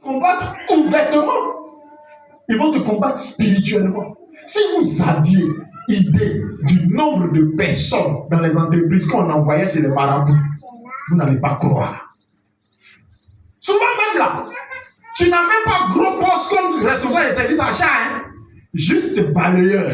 combattre ouvertement. Ils vont te combattre spirituellement. Si vous aviez idée du nombre de personnes dans les entreprises qu'on envoyait chez les marabouts, vous n'allez pas croire. Souvent même là, tu n'as même pas gros poste comme responsable des services achats, hein? Juste balayeur.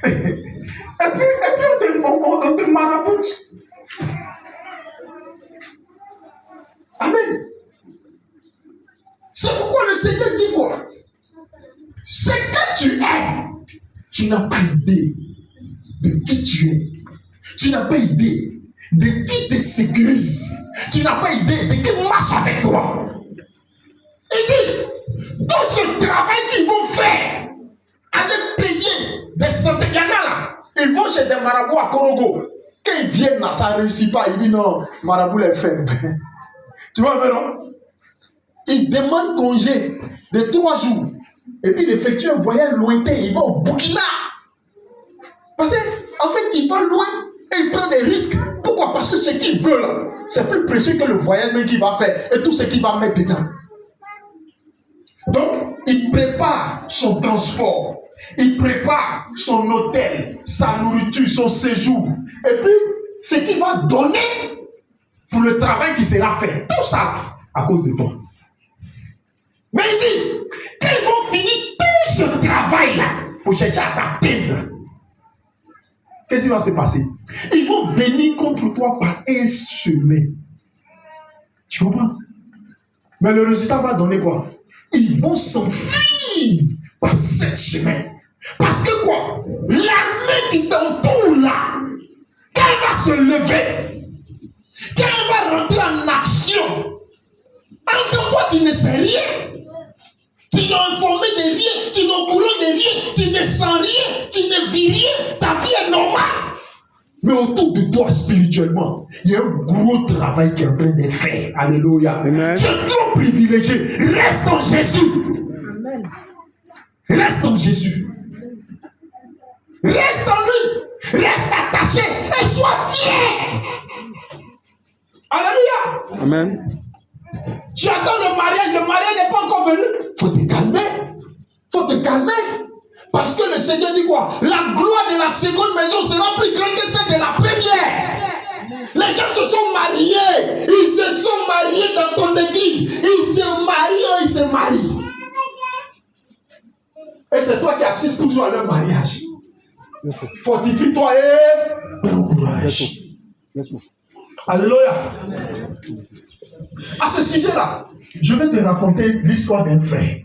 et puis on te maraboute. Amen. C'est pourquoi le Seigneur dit quoi? Ce que tu es, tu n'as pas idée de qui tu es. Tu n'as pas idée de qui te sécurise. Tu n'as pas idée de qui marche avec toi. Il dit, tout ce travail qu'ils vont faire, aller payer des centaines. Il y en a là, ils vont chez des marabouts à Korogo. Quand ils viennent là, ça ne réussit pas. Ils disent non, marabout les fait. Tu vois, mais non? Ils demandent congé de 3 jours. Et puis il effectue un voyage lointain. Il va au Burkina. Parce qu'en fait, il va loin et il prend des risques. Pourquoi? Parce que ce qu'il veut là, c'est plus précieux que le voyage même qu'il va faire et tout ce qu'il va mettre dedans. Donc, il prépare son transport. Il prépare son hôtel, sa nourriture, son séjour. Et puis, ce qu'il va donner pour le travail qui sera fait. Tout ça à cause de toi. Mais il dit, quand ils vont finir tout ce travail-là pour chercher à t'atteindre, qu'est-ce qui va se passer? Ils vont venir contre toi par un chemin. Tu comprends? Mais le résultat va donner quoi? Ils vont s'enfuir par ce chemin. Parce que quoi? L'armée qui t'entoure là, quand elle va se lever, quand elle va rentrer en action, en toi tu ne sais rien. Tu n'as informé de rien, tu n'es au courant de rien, tu ne sens rien, tu ne vis rien, ta vie est normale. Mais autour de toi, spirituellement, il y a un gros travail qui est en train d'être fait. Alléluia. Amen. Tu es trop privilégié. Reste en Jésus. Amen. Reste en Jésus. Reste en lui. Reste attaché et sois fier. Alléluia. Amen. Tu attends le mariage n'est pas encore venu. Faut te calmer. Faut te calmer. Parce que le Seigneur dit quoi? La gloire de la seconde maison sera plus grande que celle de la première. Les gens se sont mariés. Ils se sont mariés dans ton église. Ils se marient. Et c'est toi qui assistes toujours à leur mariage. Fortifie-toi et bon courage. Alléluia. À ce sujet-là, je vais te raconter l'histoire d'un frère.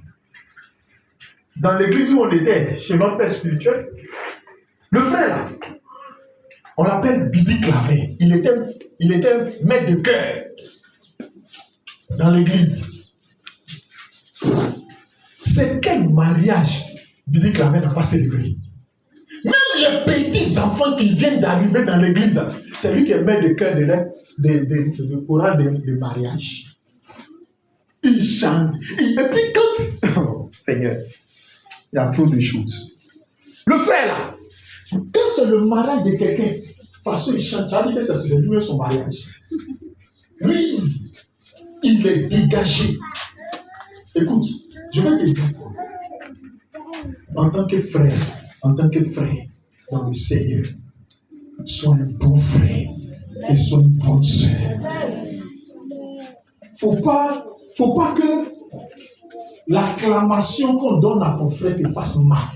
Dans l'église où on était, chez notre père spirituel, le frère là, on l'appelle Bidi Clavé. Il était maître de chœur dans l'église. C'est quel mariage Bidi Clavé n'a pas célébré? Même les petits enfants qui viennent d'arriver dans l'église, c'est lui qui est maître de chœur de chorale de mariage. Il chante. Et puis quand... Oh, Seigneur, il y a trop de choses. Le frère là, quand c'est le mariage de quelqu'un, parce qu'il chante, tu as dit que c'est lui son mariage. Lui, il est dégagé. Écoute, je vais te dire quoi. En tant que frère dans le Seigneur, sois un bon frère et sois une bonne sœur. Faut pas que l'acclamation qu'on donne à ton frère te fasse mal.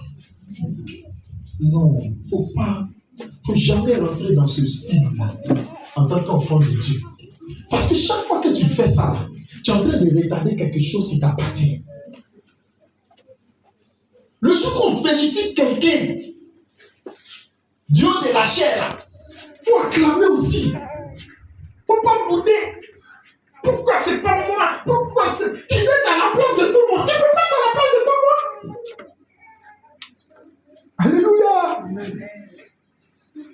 Non, faut jamais rentrer dans ce style-là en tant qu'enfant de Dieu. Parce que chaque fois que tu fais ça, là, tu es en train de retarder quelque chose qui t'appartient. Le jour qu'on félicite quelqu'un du haut de la chair, il faut acclamer aussi. Il ne faut pas bouder. Pourquoi c'est pas moi? Pourquoi c'est... Tu es dans la place de tout le monde. Tu ne peux pas dans la place de tout le monde. Alléluia.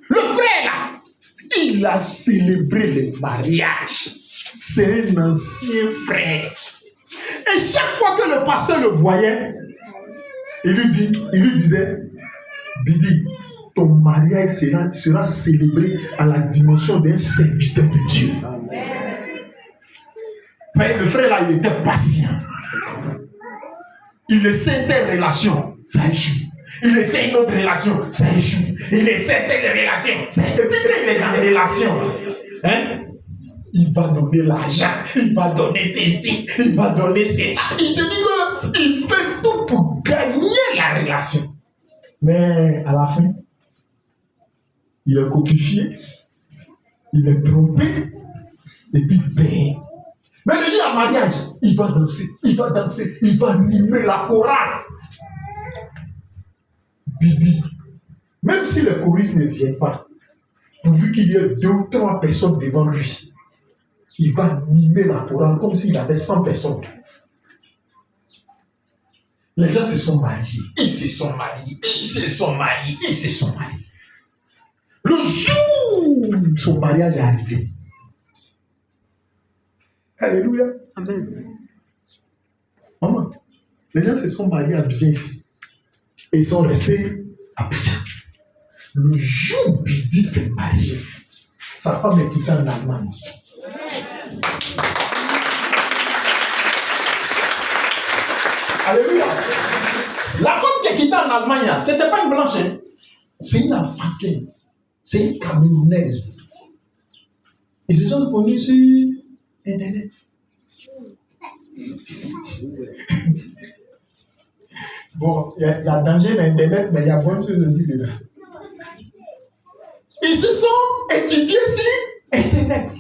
Le frère là, il a célébré le mariage. C'est un ancien frère. Et chaque fois que le pasteur le voyait, il lui disait, Bidi, ton mariage sera célébré à la dimension d'un serviteur de Dieu. Mais le frère là, il était patient. Il essaie des relations, ça échoue. Il essaie une autre relation, ça échoue. Il essaie telle relation, ça échoue. Et puis quand il est dans les relations, hein, il va donner l'argent, il va donner ceci, il va donner cela. Il te dit qu'il fait tout pour gagner la relation. Mais à la fin, il est coquifié, il est trompé, et puis ben. Mais le jour à mariage, il va danser, il va animer la chorale. Bidi, même si le choriste ne vient pas, pourvu qu'il y ait 2 ou 3 personnes devant lui, il va animer la chorale comme s'il avait 100 personnes. Les gens se sont mariés, ils se sont mariés. Le jour où son mariage est arrivé, alléluia. Amen. Maman, les gens se sont mariés à Abidjan ici. Et ils sont restés à Abidjan. Le jour où Bidi s'est marié, sa femme est quittée en Allemagne. Alléluia. La femme qui est quittée en Allemagne, ce n'était pas une blanche. Hein? C'est une Africaine. C'est une Camerounaise. Ils se sont connus sur Internet. Bon, il y a danger dans Internet, mais il y a bonne chose aussi dedans. Ils se sont étudiés sur Internet.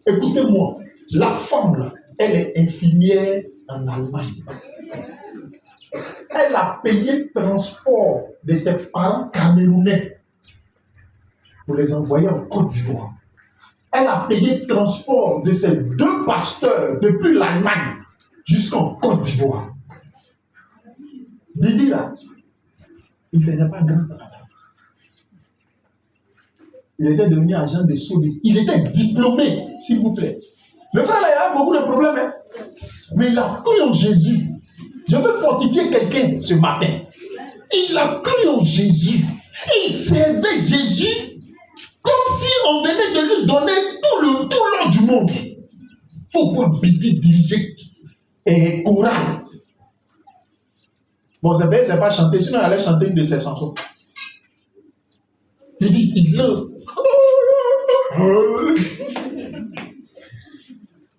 Écoutez-moi, la femme là, elle est infirmière en Allemagne. Elle a payé le transport de ses parents camerounais pour les envoyer en Côte d'Ivoire. Elle a payé le transport de ses 2 pasteurs depuis l'Allemagne jusqu'en Côte d'Ivoire. Bibi là, il ne faisait pas grand travail. Il était devenu agent de soudure. Il était diplômé, s'il vous plaît. Le frère là, il a beaucoup de problèmes. Hein? Mais il a cru en Jésus. Je veux fortifier quelqu'un ce matin. Il a cru en Jésus. Et il servait Jésus comme si on venait de lui donner tout l'or du monde. Il faut voir Bidi diriger et chorale. Bon, c'est bien, c'est pas chanter, sinon elle allait chanter une de ses chansons. Il dit, il a.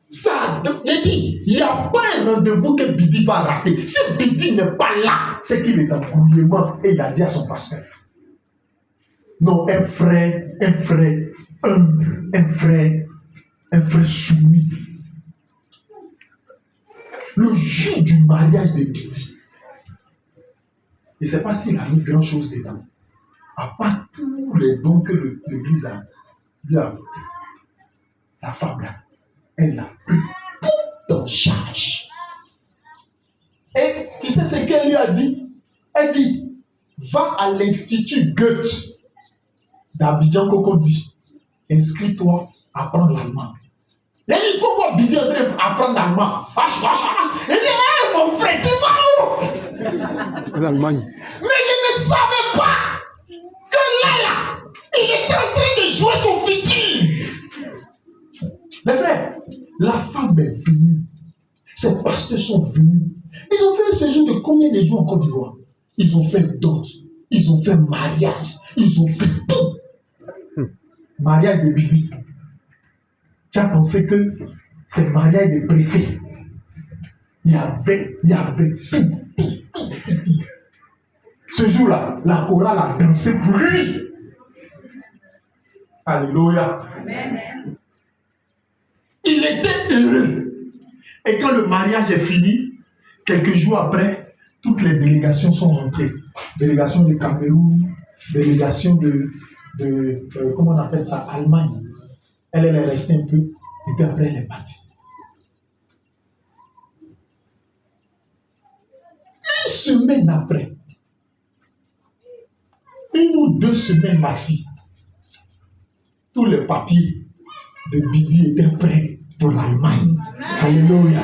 Ça, j'ai dit, il n'y a pas un rendez-vous que Bidi va rater. Si Bidi n'est pas là, c'est qu'il est en brouillement et il a dit à son pasteur. Non, un frère humble, un frère soumis. Le jour du mariage de Bidi, je ne sais pas s'il a mis grand chose dedans. À part tous les dons que l'Église lui a apportés. La femme là, elle a pris tout en charge. Et tu sais ce qu'elle lui a dit? Elle dit, va à l'Institut Goethe d'Abidjan Cocody. Inscris-toi à apprendre l'allemand. Et il faut voir Bidi en train d'apprendre l'allemand. Il dit, hey, mon frère, tu vas où? En Allemagne. Mais je ne savais pas que là, il était en train de jouer son futur. Les frères, la femme est venue. Ses pasteurs sont venus. Ils ont fait un séjour de combien de jours en Côte d'Ivoire? Ils ont fait dot. Ils ont fait mariage. Ils ont fait tout. Mariage de Bidi. Tu as pensé que c'est mariage de préfet. Il y avait tout. Ce jour-là, la chorale a dansé pour lui. Alléluia. Amen. Il était heureux. Et quand le mariage est fini, quelques jours après, toutes les délégations sont rentrées. Délégation de Cameroun, délégation de comment on appelle ça, Allemagne. Elle est restée un peu, et puis après elle est partie. Une semaine après, 1 ou 2 semaines maxi, tous les papiers de Bidi étaient prêts pour l'Allemagne. Alléluia.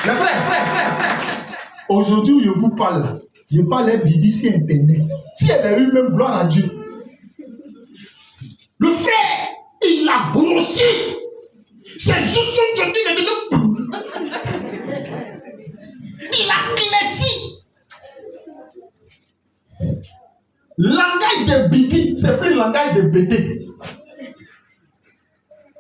Mais frère. Aujourd'hui où je vous parle, je parle à Bidi sur Internet. Si elle a eu même gloire à Dieu. Le frère, il il a grossi. C'est juste ce que tu dis. Il a cléci. Langage de Bidi, c'est pris le langage de Bété.